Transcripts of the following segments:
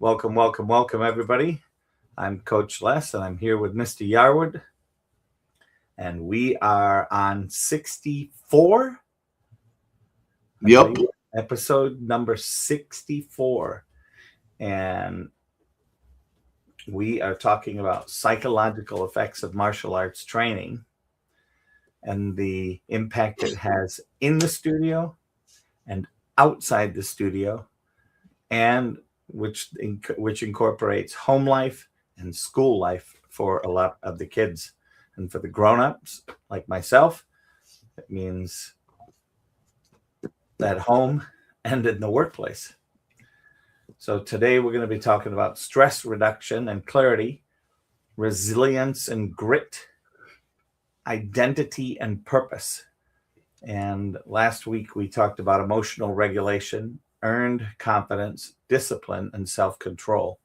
Welcome, everybody. I'm Coach Les, and I'm here with Mr. Yarwood, and we are on 64. Yep. Episode number 64, and we are talking about psychological effects of martial arts training and the impact it has in the studio and outside the studio, and which incorporates home life and school life for a lot of the kids. And for the grown-ups like myself, it means at home and in the workplace. So today we're going to be talking about stress reduction and clarity, resilience and grit, identity and purpose. And last week we talked about emotional regulation, earned confidence, discipline, and self-control.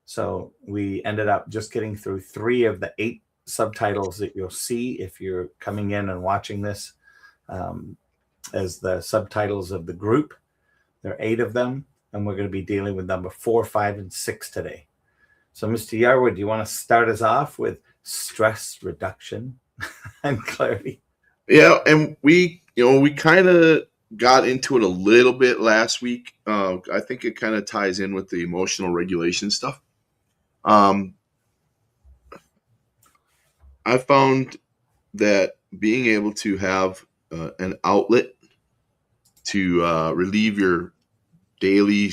So we ended up just getting through 3 of the 8 subtitles that you'll see if you're coming in and watching this as the subtitles of the group. There are 8 of them, and we're going to be dealing with number 4, 5, and 6 today. So Mr. Yarwood, do you want to start us off with stress reduction and clarity? Yeah, and we kind of got into it a little bit last week. I think it kind of ties in with the emotional regulation stuff. I found that being able to have an outlet to relieve your daily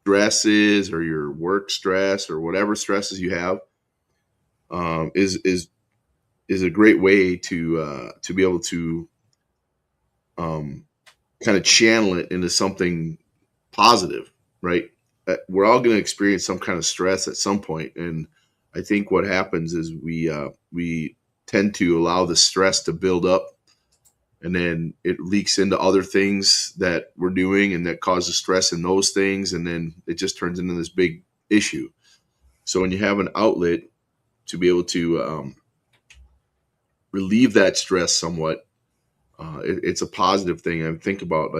stresses or your work stress or whatever stresses you have is a great way to be able to kind of channel it into something positive, right? We're all going to experience some kind of stress at some point, and I think what happens is we tend to allow the stress to build up, and then it leaks into other things that we're doing, and that causes stress in those things, and then it just turns into this big issue. So when you have an outlet to be able to relieve that stress somewhat, it's a positive thing. I think about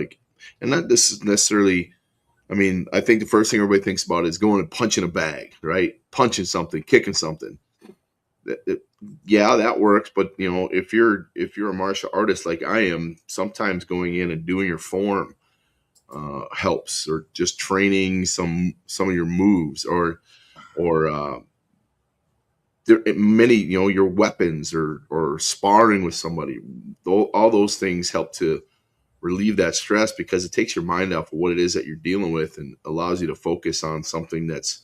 and not this is necessarily. I mean, I think the first thing everybody thinks about is going and punching a bag, right? Punching something, kicking something. Yeah, that works. But if you're a martial artist like I am, sometimes going in and doing your form helps, or just training some of your moves, or many, your weapons, or sparring with somebody. All those things help to relieve that stress, because it takes your mind off of what it is that you're dealing with and allows you to focus on something that's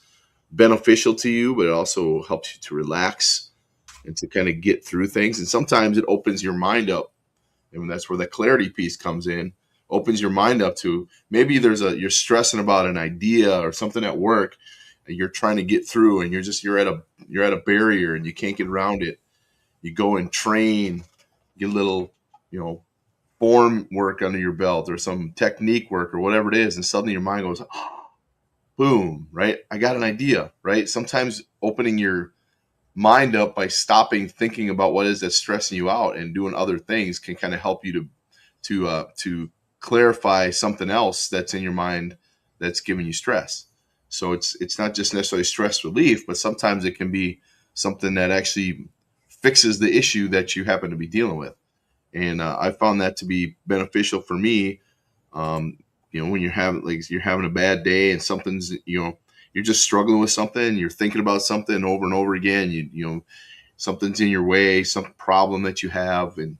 beneficial to you, but it also helps you to relax and to kind of get through things. And sometimes it opens your mind up, and that's where the clarity piece comes in. Opens your mind up to maybe you're stressing about an idea or something at work, and you're trying to get through, and you're at a barrier and you can't get around it. You go and train, get a little, form work under your belt, or some technique work, or whatever it is, and suddenly your mind goes, oh, boom, right? I got an idea, right? Sometimes opening your mind up by stopping thinking about what is that's stressing you out and doing other things can kind of help you to clarify something else that's in your mind that's giving you stress. So it's not just necessarily stress relief, but sometimes it can be something that actually fixes the issue that you happen to be dealing with. And I found that to be beneficial for me. When you're having a bad day and something's, you're just struggling with something, you're thinking about something over and over again, something's in your way, some problem that you have, and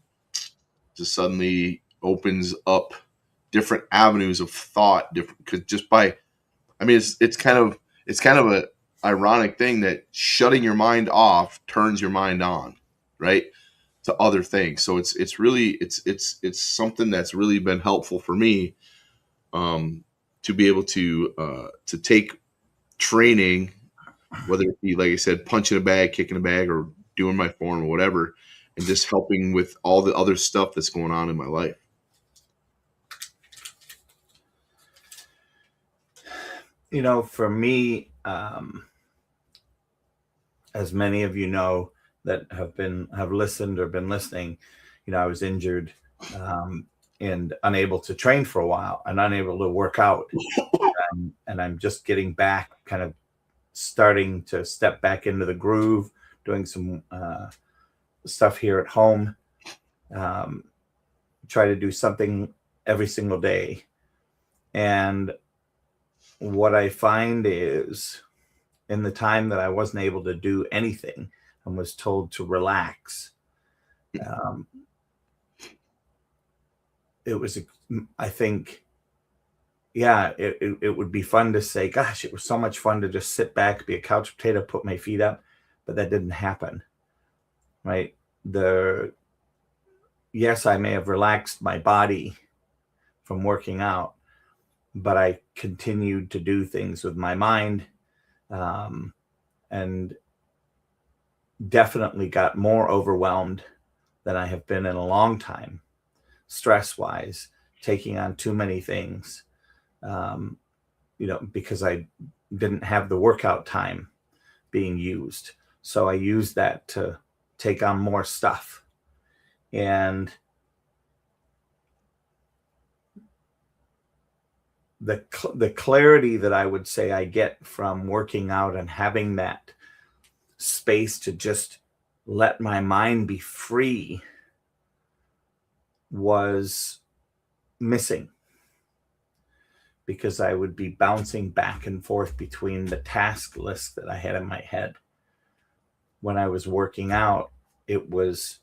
just suddenly opens up different avenues of thought. It's kind of a ironic thing that shutting your mind off turns your mind on, right, to other things. So it's really something that's really been helpful for me, to be able to take training, whether it be, like I said, punching a bag, kicking a bag, or doing my form or whatever, and just helping with all the other stuff that's going on in my life. For me, as many of you know that have listened or been listening, I was injured and unable to train for a while and unable to work out. And I'm just getting back kind of starting to step back into the groove, doing some stuff here at home. Try to do something every single day. And what I find is, in the time that I wasn't able to do anything and was told to relax, it was, I think, yeah, it would be fun to say, gosh, it was so much fun to just sit back, be a couch potato, put my feet up, but that didn't happen, right? Yes, I may have relaxed my body from working out, but I continued to do things with my mind, and definitely got more overwhelmed than I have been in a long time, stress wise, taking on too many things, because I didn't have the workout time being used. So I used that to take on more stuff. And the clarity that I would say I get from working out and having that space to just let my mind be free was missing, because I would be bouncing back and forth between the task list that I had in my head. When I was working out, it was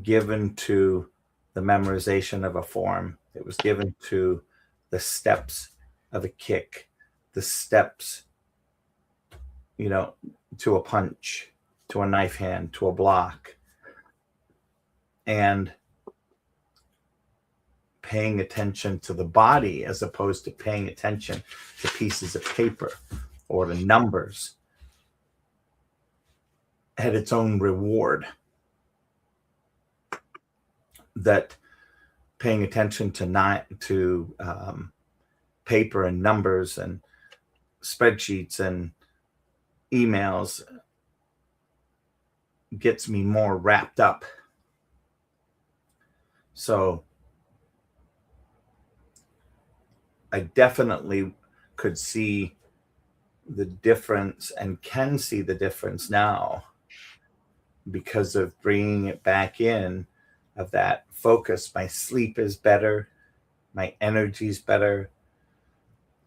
given to the memorization of a form. It was given to the steps of a kick, the steps, to a punch, to a knife hand, to a block, and paying attention to the body as opposed to paying attention to pieces of paper or to numbers had its own reward. That paying attention to paper and numbers and spreadsheets and emails gets me more wrapped up. So I definitely could see the difference and can see the difference now because of bringing it back in, of that focus. My sleep is better, my energy is better.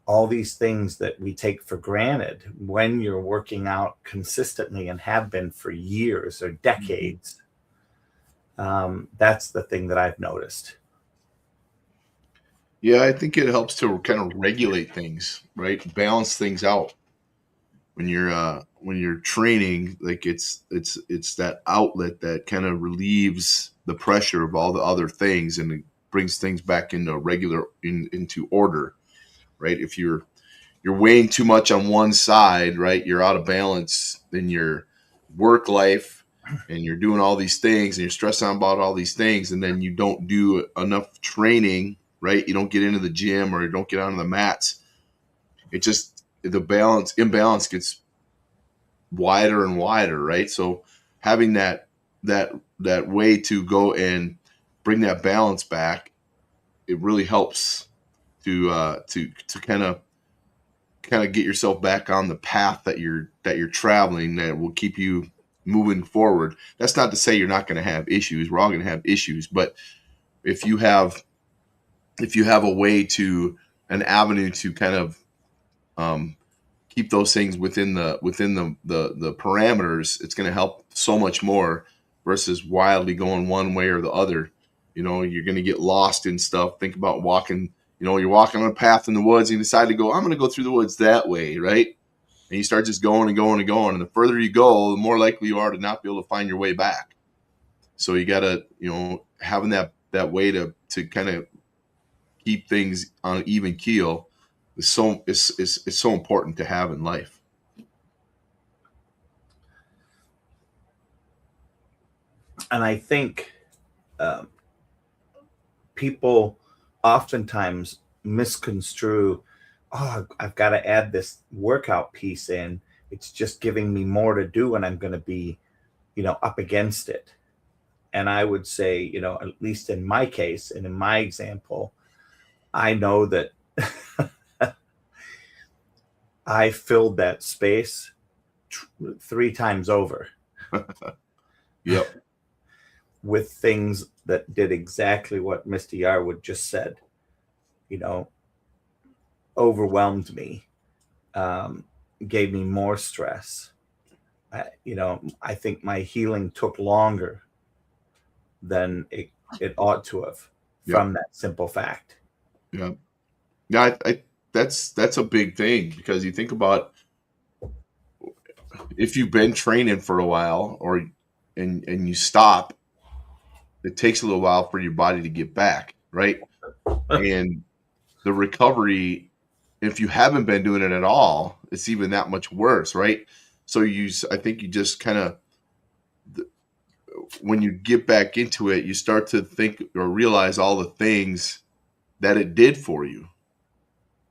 All these things that we take for granted when you're working out consistently and have been for years or decades. That's the thing that I've noticed. Yeah, I think it helps to kind of regulate things, right? Balance things out. When you're training, like it's that outlet that kind of relieves the pressure of all the other things, and it brings things back into into order, right? If you're weighing too much on one side, right, you're out of balance in your work life, and you're doing all these things, and you're stressing out about all these things, and then you don't do enough training, right? You don't get into the gym or you don't get onto the mats. It just, the imbalance gets wider and wider, right? So having that way to go and bring that balance back, it really helps to kind of get yourself back on the path that you're traveling, that will keep you moving forward. That's not to say you're not going to have issues. We're all going to have issues, but if you have a way to, an avenue to kind of keep those things within the parameters, it's going to help so much more versus wildly going one way or the other. You're going to get lost in stuff. Think about walking. You're walking on a path in the woods and you decide to go, I'm going to go through the woods that way, right? And you start just going and going and going. And the further you go, the more likely you are to not be able to find your way back. So you got to, having that way to kind of keep things on an even keel is so important to have in life. And I think people oftentimes misconstrue, oh, I've got to add this workout piece in. It's just giving me more to do and I'm going to be, up against it. And I would say, at least in my case and in my example, I know that I filled that space 3 times over Yep. with things that did exactly what Misty Yarwood just said. You know, overwhelmed me, um, gave me more stress. I think my healing took longer than it ought to have Yep. from that simple fact. Yep. Yeah, that's a big thing, because you think about, if you've been training for a while, and you stop, it takes a little while for your body to get back, right? And the recovery, if you haven't been doing it at all, it's even that much worse, right? So I think you just kind of, when you get back into it, you start to think or realize all the things that it did for you,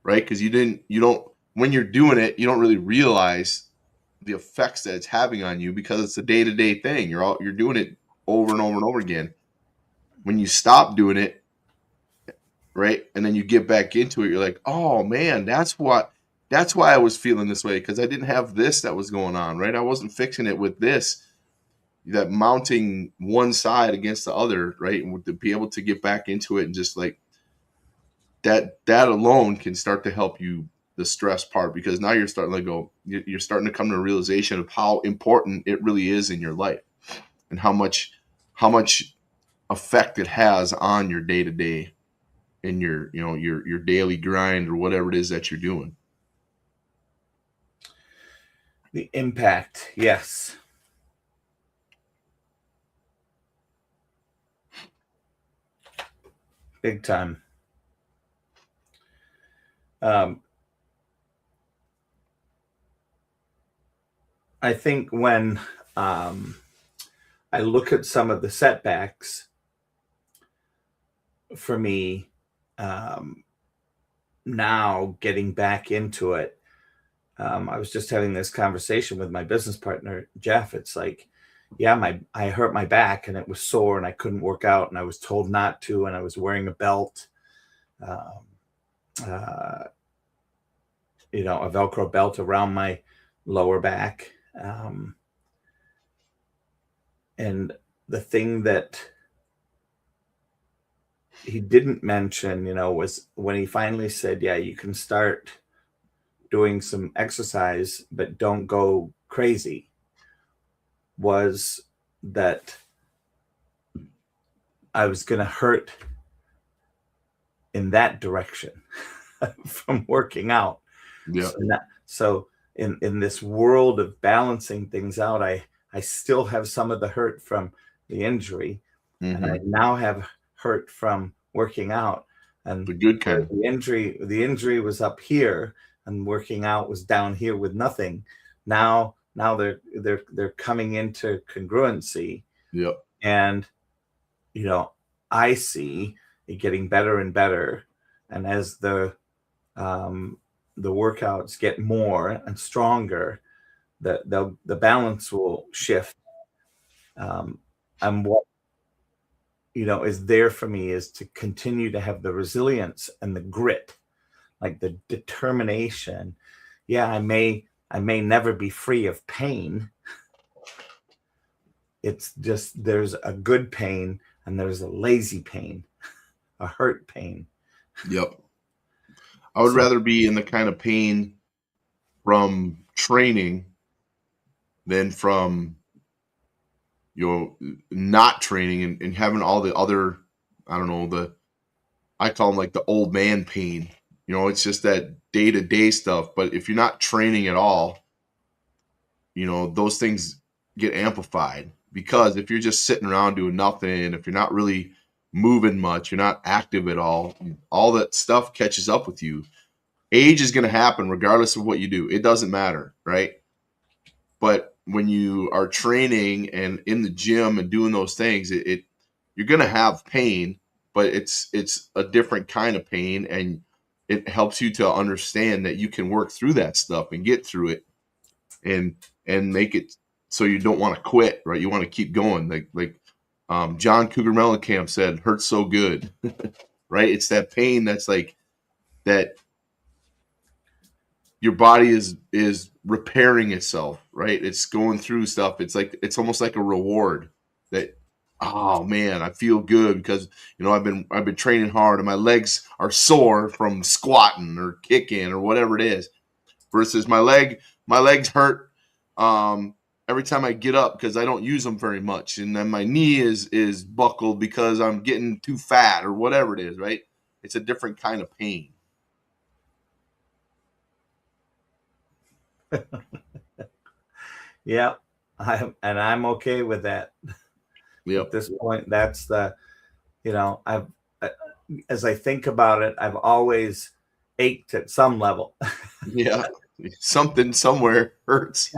right? Because you don't, when you're doing it, you don't really realize the effects that it's having on you, because it's a day-to-day thing. You're doing it over and over and over again. When you stop doing it, right, and then you get back into it, you're like, oh man, that's why I was feeling this way, because I didn't have this that was going on, right? I wasn't fixing it with this, that mounting one side against the other, right? And to be able to get back into it, and just like that alone can start to help you, the stress part, because now you're starting to go, you're starting to come to a realization of how important it really is in your life, and how much effect it has on your day to day, in your, your daily grind, or whatever it is that you're doing. The impact, yes. Big time. Um, I think when I look at some of the setbacks for me, um, now getting back into it, I was just having this conversation with my business partner, Jeff. It's like, yeah, I hurt my back and it was sore and I couldn't work out and I was told not to and I was wearing a belt, um, uh, a Velcro belt around my lower back. And the thing that he didn't mention, was when he finally said, yeah, you can start doing some exercise, but don't go crazy, was that I was going to hurt in that direction from working out. Yeah. So in this world of balancing things out, I still have some of the hurt from the injury, and I now have hurt from working out. And The good kind. the injury was up here, and working out was down here with nothing. Now they're coming into congruency, Yep. and I see it getting better and better, and as the workouts get more and stronger, the balance will shift. And what is there for me is to continue to have the resilience and the grit, like the determination. Yeah, I may never be free of pain. It's just there's a good pain and there's a lazy pain, a hurt pain. Yep. I would rather be in the kind of pain from training than from, not training, and having all the other, I don't know, I call them like the old man pain. It's just that day to day stuff. But if you're not training at all, those things get amplified, because if you're just sitting around doing nothing, if you're not really moving much, you're not active at all that stuff catches up with you. Age is going to happen regardless of what you do. It doesn't matter, right? But when you are training and in the gym and doing those things, you're going to have pain, but it's a different kind of pain, and it helps you to understand that you can work through that stuff and get through it, and make it so you don't want to quit, right? You want to keep going. Like John Cougar Mellencamp said, "Hurts so good," right? It's that pain that's like that. your body is repairing itself, right? It's going through stuff. It's almost like a reward that, oh man, I feel good because I've been training hard and my legs are sore from squatting or kicking or whatever it is. Versus my legs hurt every time I get up because I don't use them very much, and then my knee is buckled because I'm getting too fat or whatever it is, right? It's a different kind of pain. Yeah, I'm okay with that. At Yep. this point, that's the, I've, as I think about it, I've always ached at some level. Yeah. Something somewhere hurts.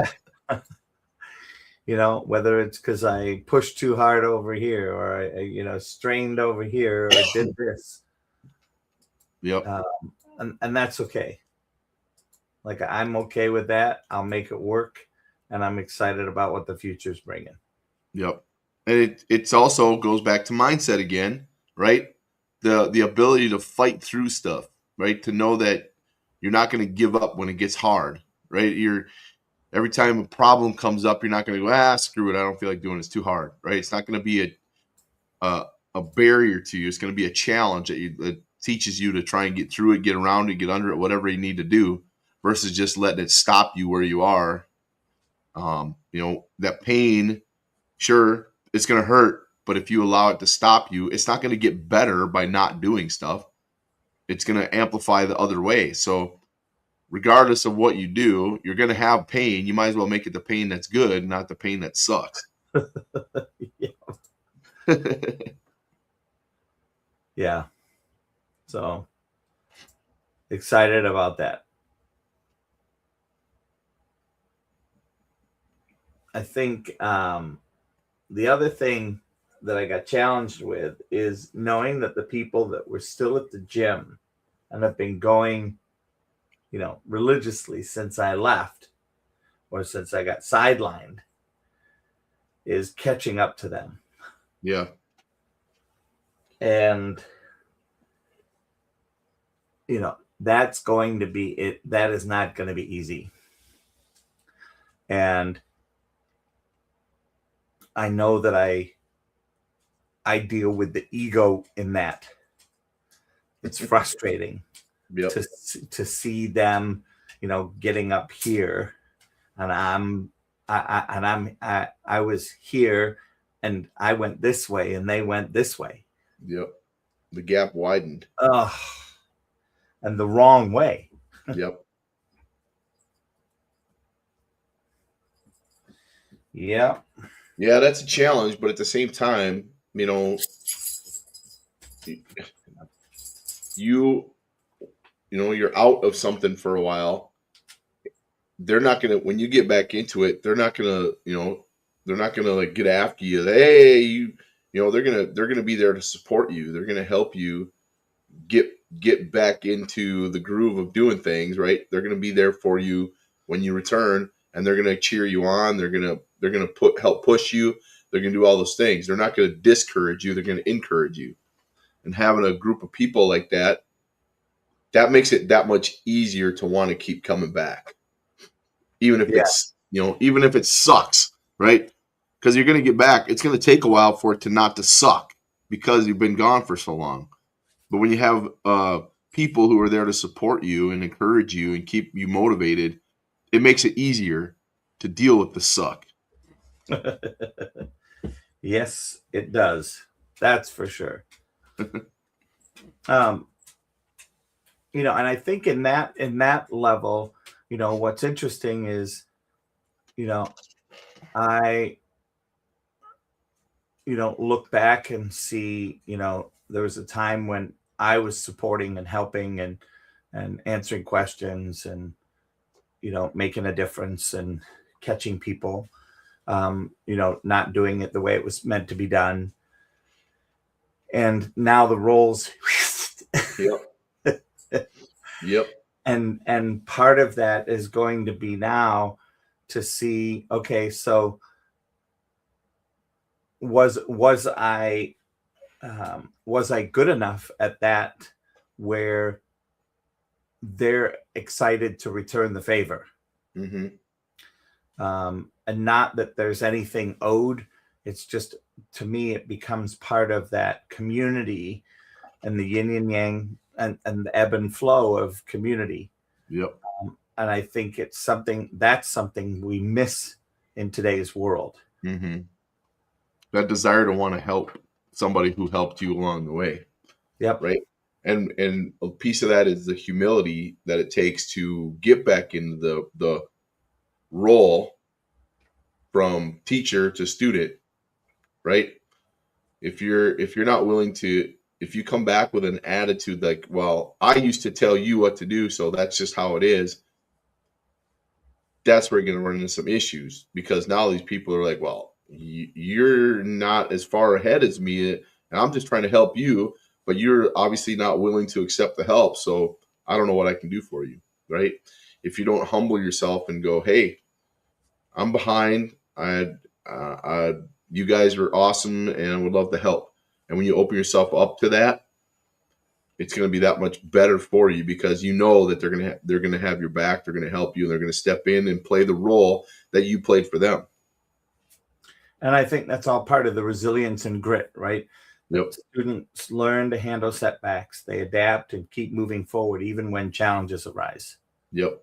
Whether it's because I pushed too hard over here, or I strained over here, or did this. Yep. And that's okay. Like, I'm okay with that. I'll make it work, and I'm excited about what the future's bringing. Yep. And it's also goes back to mindset again, right? The ability to fight through stuff, right? To know that you're not going to give up when it gets hard, right? Every time a problem comes up, you're not going to go, screw it, I don't feel like doing it, it's too hard, right? It's not going to be a barrier to you. It's going to be a challenge that teaches you to try and get through it, get around it, get under it, whatever you need to do, versus just letting it stop you where you are. That pain, sure, it's going to hurt, but if you allow it to stop you, it's not going to get better by not doing stuff. It's going to amplify the other way. So regardless of what you do, you're going to have pain. You might as well make it the pain that's good, not the pain that sucks. Yeah. So excited about that. I think the other thing that I got challenged with is knowing that the people that were still at the gym and have been going, religiously since I left or since I got sidelined, is catching up to them. Yeah. And, that's going to be it. That is not going to be easy. And I know that I deal with the ego in that. It's frustrating. Yep. to see them, getting up here, and I was here, and I went this way, and they went this way. Yep. The gap widened. And the wrong way. Yep. Yeah. Yeah, that's a challenge, but at the same time, you're out of something for a while. They're not gonna, when you get back into it, they're not gonna like get after you. Hey, they're gonna be there to support you. They're gonna help you get back into the groove of doing things, right? They're gonna be there for you when you return, and they're gonna cheer you on. They're gonna help push you. They're gonna do all those things. They're not gonna discourage you. They're gonna encourage you. And having a group of people like that makes it that much easier to want to keep coming back. Even if even if it sucks, right? Because you're going to get back. It's going to take a while for it to not to suck because you've been gone for so long. But when you have people who are there to support you and encourage you and keep you motivated, it makes it easier to deal with the suck. Yes, it does. That's for sure. And I think in that level, what's interesting is, I, look back and see, there was a time when I was supporting and helping and answering questions and, making a difference and catching people, not doing it the way it was meant to be done. And now the roles. Yep. Yep. And part of that is going to be now to see, okay, so was I good enough at that where they're excited to return the favor. Mm-hmm. And not that there's anything owed. It's just, to me, it becomes part of that community and the yin and yang and the ebb and flow of community. Yep. And I think that's something we miss in today's world. Mm-hmm. That desire to want to help somebody who helped you along the way. Yep. Right. And a piece of that is the humility that it takes to get back into the role from teacher to student. Right. If you're not willing to, if you come back with an attitude like, well, I used to tell you what to do, so that's just how it is, that's where you're going to run into some issues, because now these people are like, well, you're not as far ahead as me, and I'm just trying to help you, but you're obviously not willing to accept the help, so I don't know what I can do for you, right? If you don't humble yourself and go, hey, I'm behind, you guys are awesome and would love to help. And when you open yourself up to that, it's going to be that much better for you, because you know that they're going to have your back, they're going to help you, and they're going to step in and play the role that you played for them. And I think that's all part of the resilience and grit, right? Yep. Students learn to handle setbacks. They adapt and keep moving forward, even when challenges arise. Yep.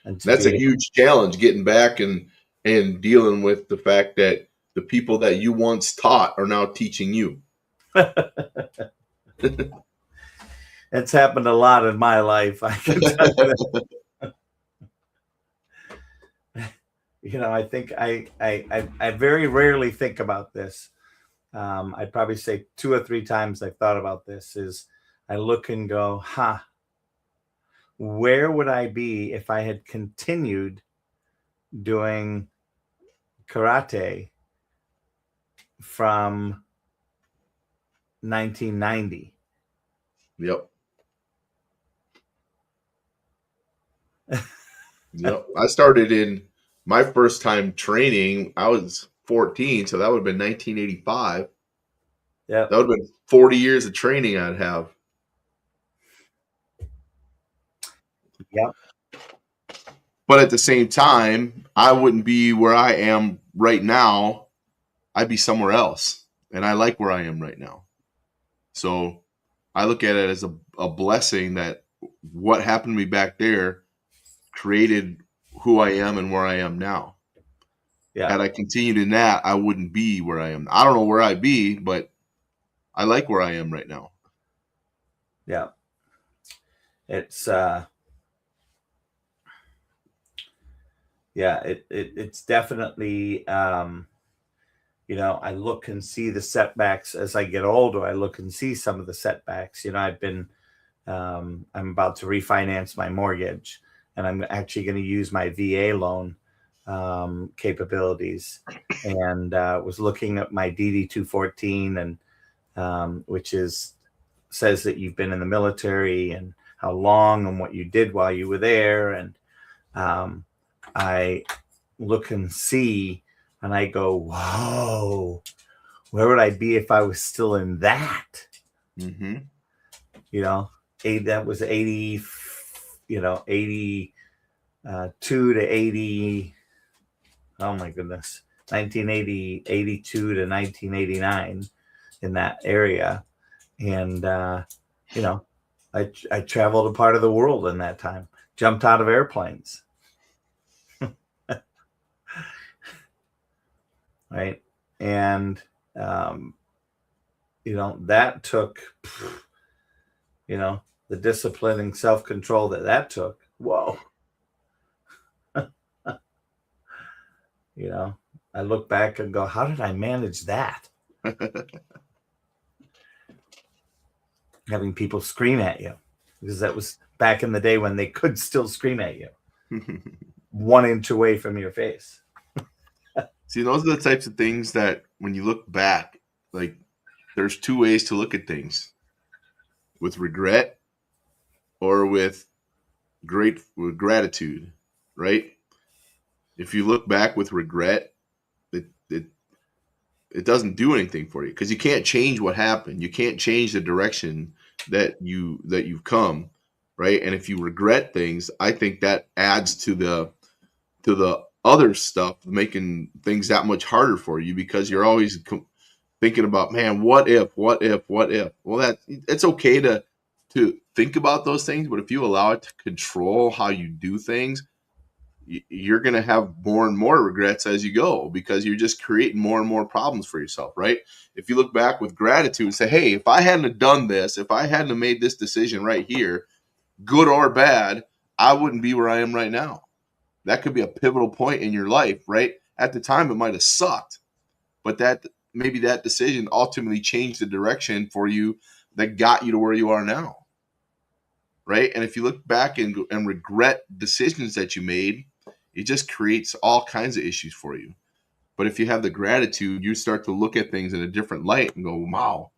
And that's a huge challenge, getting back and dealing with the fact that the people that you once taught are now teaching you. It's happened a lot in my life, I can tell you that. I think I very rarely think about this. I'd probably say 2 or 3 times I've thought about this. Is I look and go, where would I be if I had continued doing karate from 1990? Yep. Yep. I started in my first time training, I was 14, so that would have been 1985. Yeah. That would have been 40 years of training I'd have. Yep. But at the same time, I wouldn't be where I am right now. I'd be somewhere else. And I like where I am right now. So I look at it as a blessing that what happened to me back there created who I am and where I am now. Yeah. Had I continued in that, I wouldn't be where I am. I don't know where I'd be, but I like where I am right now. Yeah. It's it's definitely I look and see the setbacks as I get older. I look and see some of the setbacks. I've been I'm about to refinance my mortgage, and I'm actually going to use my VA loan capabilities, and was looking at my DD 214, and which says that you've been in the military and how long and what you did while you were there. And I look and see, and I go, whoa, where would I be if I was still in that? Mm-hmm. That was 80, 82 to 80. Oh my goodness. 1980, 82 to 1989 in that area. And, I traveled a part of the world in that time, jumped out of airplanes. Right. And, that took, the discipline and self-control that took. Whoa. I look back and go, how did I manage that? Having people scream at you, because that was back in the day when they could still scream at you 1 inch away from your face. See, those are the types of things that when you look back, like, there's 2 ways to look at things: with regret or with gratitude, right? If you look back with regret, it doesn't do anything for you, because you can't change what happened. You can't change the direction that you've come. right? And if you regret things, I think that adds to the other stuff, making things that much harder for you, because you're always thinking about, man, what if, what if, what if. Well, it's okay to think about those things, but if you allow it to control how you do things, you're going to have more and more regrets as you go, because you're just creating more and more problems for yourself, right? If you look back with gratitude and say, hey, if I hadn't have done this, if I hadn't have made this decision right here, good or bad, I wouldn't be where I am right now. That could be a pivotal point in your life, right? At the time, it might have sucked, but maybe that decision ultimately changed the direction for you that got you to where you are now, right? And if you look back and regret decisions that you made, it just creates all kinds of issues for you. But if you have the gratitude, you start to look at things in a different light and go, wow,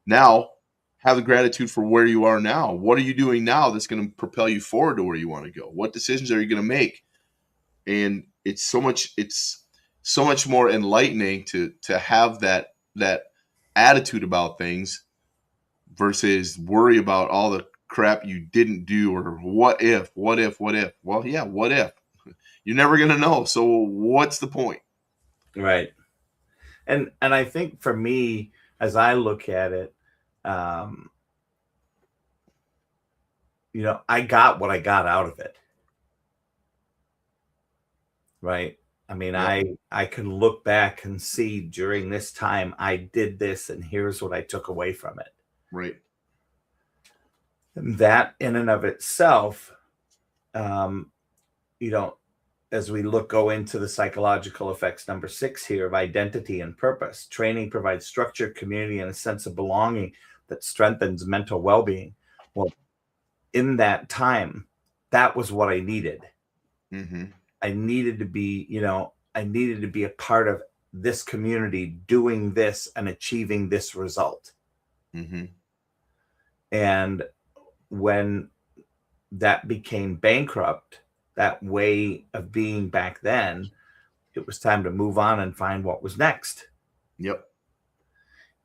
now have the gratitude for where you are now. What are you doing now that's going to propel you forward to where you want to go? What decisions are you going to make? And it's so much more enlightening to have that attitude about things versus worry about all the crap you didn't do, or what if. Well, yeah, what if? You're never going to know. So what's the point? Right. And I think for me, as I look at it, um, I got what I got out of it. Right. I mean, Yep. I can look back and see during this time I did this, and here's what I took away from it. Right. And that in and of itself, um, you know, as we go into the psychological effects, number 6 here, of identity and purpose. Training provides structure, community, and a sense of belonging that strengthens mental well-being. Well, in that time, that was what I needed. Mm-hmm. I needed to be a part of this community doing this and achieving this result. Mm-hmm. And when that became bankrupt, that way of being back then, it was time to move on and find what was next. Yep.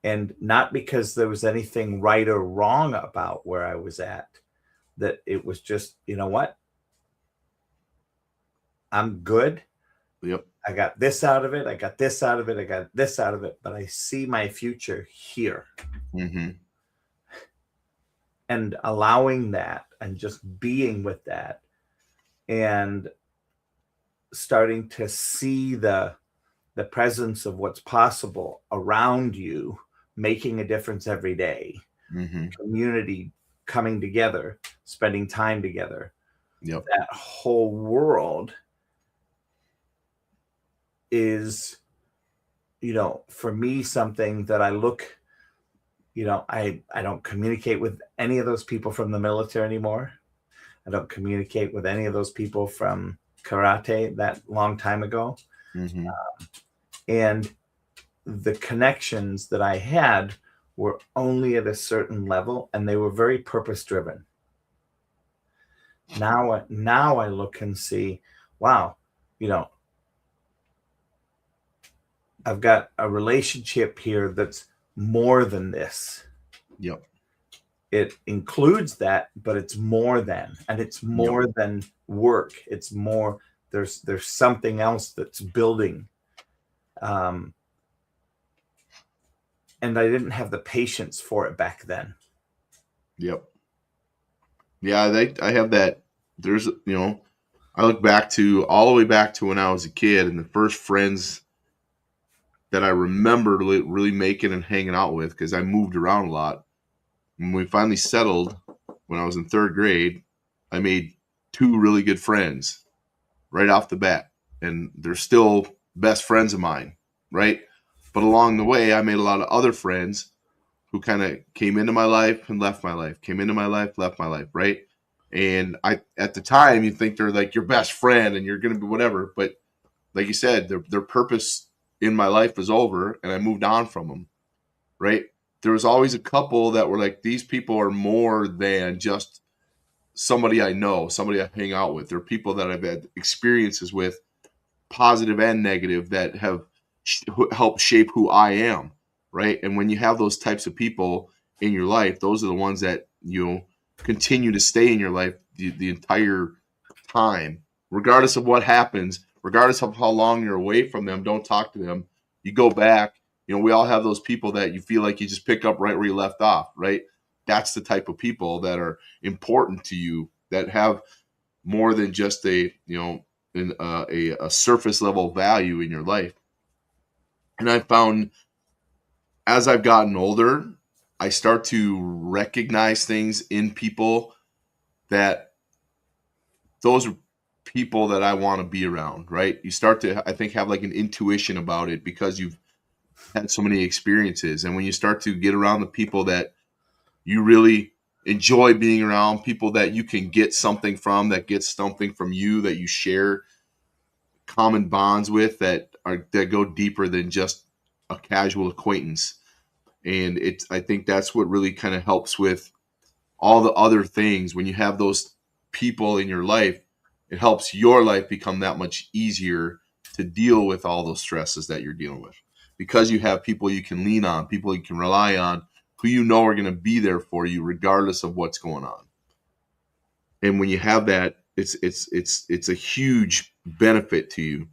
And not because there was anything right or wrong about where I was at, that it was just, you know what? I'm good. Yep. I got this out of it. I got this out of it. I got this out of it. But I see my future here. Mm-hmm. And allowing that and just being with that and starting to see the presence of what's possible around you, making a difference every day. Mm-hmm. Community coming together, spending time together. Yep. That whole world is, for me, something that I look, I don't communicate with any of those people from the military anymore. I don't communicate with any of those people from karate that long time ago. Mm-hmm. And the connections that I had were only at a certain level, and they were very purpose driven. Now I look and see, wow, I've got a relationship here that's more than this. Yep. It includes that, but it's more than, and it's more than work. It's more, there's something else that's building. And I didn't have the patience for it back then. Yep. Yeah, I have that. There's, I look back to all the way back to when I was a kid, and the first friends that I remember really making and hanging out with, because I moved around a lot. When we finally settled, when I was in 3rd grade, I made 2 really good friends right off the bat, and they're still best friends of mine, right? But along the way, I made a lot of other friends who kind of came into my life and left my life, came into my life, left my life, right? And at the time, you think they're like your best friend and you're going to be whatever. But like you said, their purpose in my life was over, and I moved on from them, right? There was always a couple that were like, these people are more than just somebody I know, somebody I hang out with. They're people that I've had experiences with, positive and negative, that have helped shape who I am, right? And when you have those types of people in your life, those are the ones that continue to stay in your life the entire time, regardless of what happens, regardless of how long you're away from them. Don't talk to them. You go back. We all have those people that you feel like you just pick up right where you left off, right? That's the type of people that are important to you, that have more than just a surface level value in your life. And I found, as I've gotten older, I start to recognize things in people, that those are people that I want to be around, right? You start to, I think, have like an intuition about it because you've had so many experiences. And when you start to get around the people that you really enjoy being around, people that you can get something from, that gets something from you, that you share common bonds with, that go deeper than just a casual acquaintance. And I think that's what really kind of helps with all the other things. When you have those people in your life, it helps your life become that much easier to deal with all those stresses that you're dealing with, because you have people you can lean on, people you can rely on, who are going to be there for you regardless of what's going on. And when you have that, it's a huge benefit to you.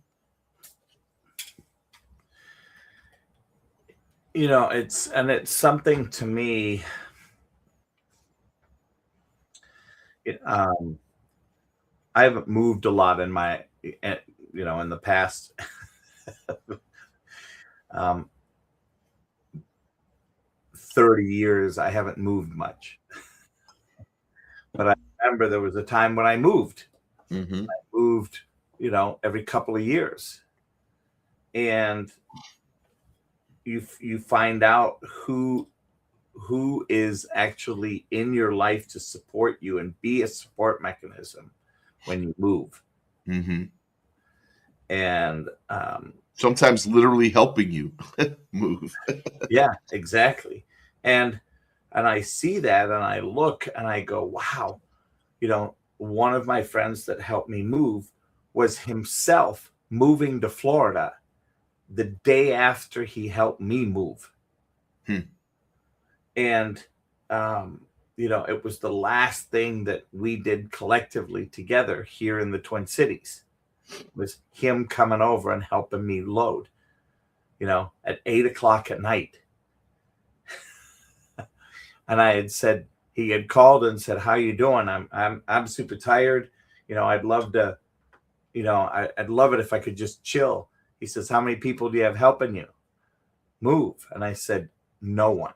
It's something to me. I haven't moved a lot in in the past 30 years. I haven't moved much, but I remember there was a time when I moved. Mm-hmm. I moved, every couple of years, and you find out who is actually in your life to support you and be a support mechanism when you move. Mm-hmm. And sometimes literally helping you move. Yeah, exactly. And I see that and I look and I go, wow, one of my friends that helped me move was himself moving to Florida the day after he helped me move. And it was the last thing that we did collectively together here in the Twin Cities, was him coming over and helping me load, at 8 o'clock at night. And I had said, he had called and said, "How you doing? I'm super tired. I'd love to, I'd love it if I could just chill." He says, "How many people do you have helping you move?" And I said, "No one."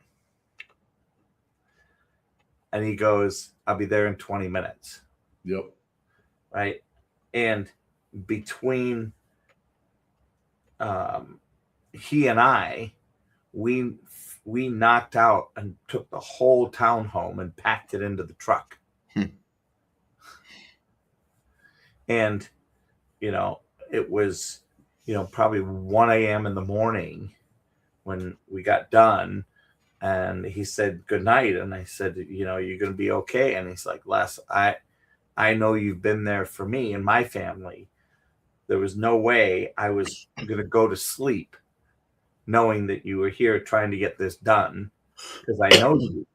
And he goes, "I'll be there in 20 minutes. Yep. Right. And between he and I, we knocked out and took the whole town home and packed it into the truck. And, it was, probably 1 a.m. in the morning when we got done. And he said, "Good night." And I said, "You're going to be okay." And he's like, "Les, I know you've been there for me and my family. There was no way I was going to go to sleep knowing that you were here trying to get this done, because I know you,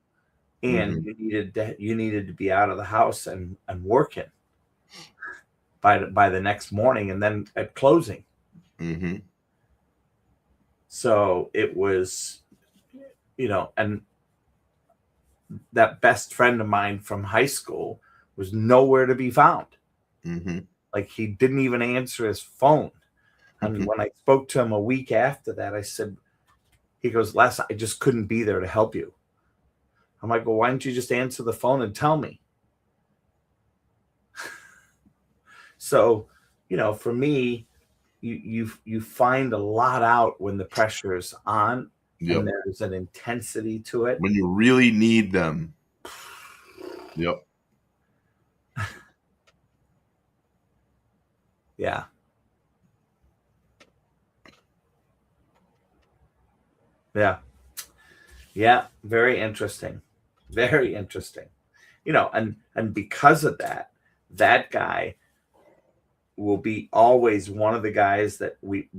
and you needed to be out of the house and working by the next morning and then at closing." Mm-hmm. So it was, and that best friend of mine from high school was nowhere to be found. Mm-hmm. Like, he didn't even answer his phone. And when I spoke to him a week after that, I said, he goes, "Les, I just couldn't be there to help you." I'm like, "Well, why don't you just answer the phone and tell me?" So, for me, you find a lot out when the pressure is on. Yep. And there's an intensity to it. When you really need them. Yep. Yeah. Yeah. Yeah. Very interesting. Very interesting. And because of that guy will be always one of the guys that we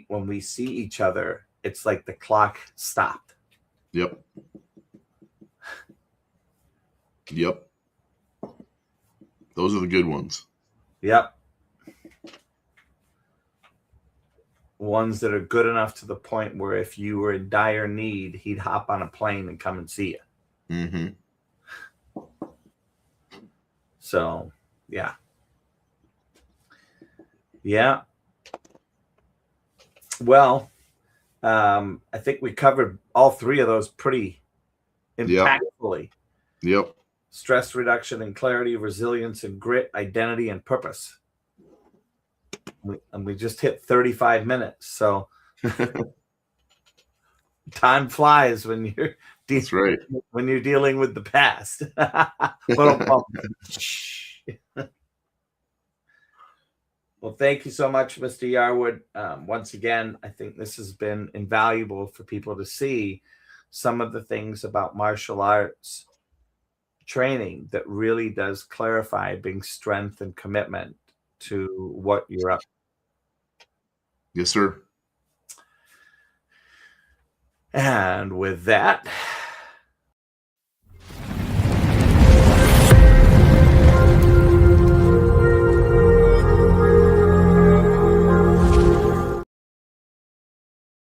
when we see each other, it's like the clock stopped. Yep. Those are the good ones. Yep. Ones that are good enough to the point where if you were in dire need, he'd hop on a plane and come and see you. Mm-hmm. So, yeah. Yeah. Well, I think we covered all three of those pretty impactfully. Yep. Stress reduction and clarity, resilience and grit, identity and purpose. And we just hit 35 minutes. So time flies when you're That's right. when you're dealing with the past. Well, thank you so much, Mr. Yarwood. Once again, I think this has been invaluable for people to see some of the things about martial arts training that really does clarify being strength and commitment to what you're up to. Yes, sir. And with that,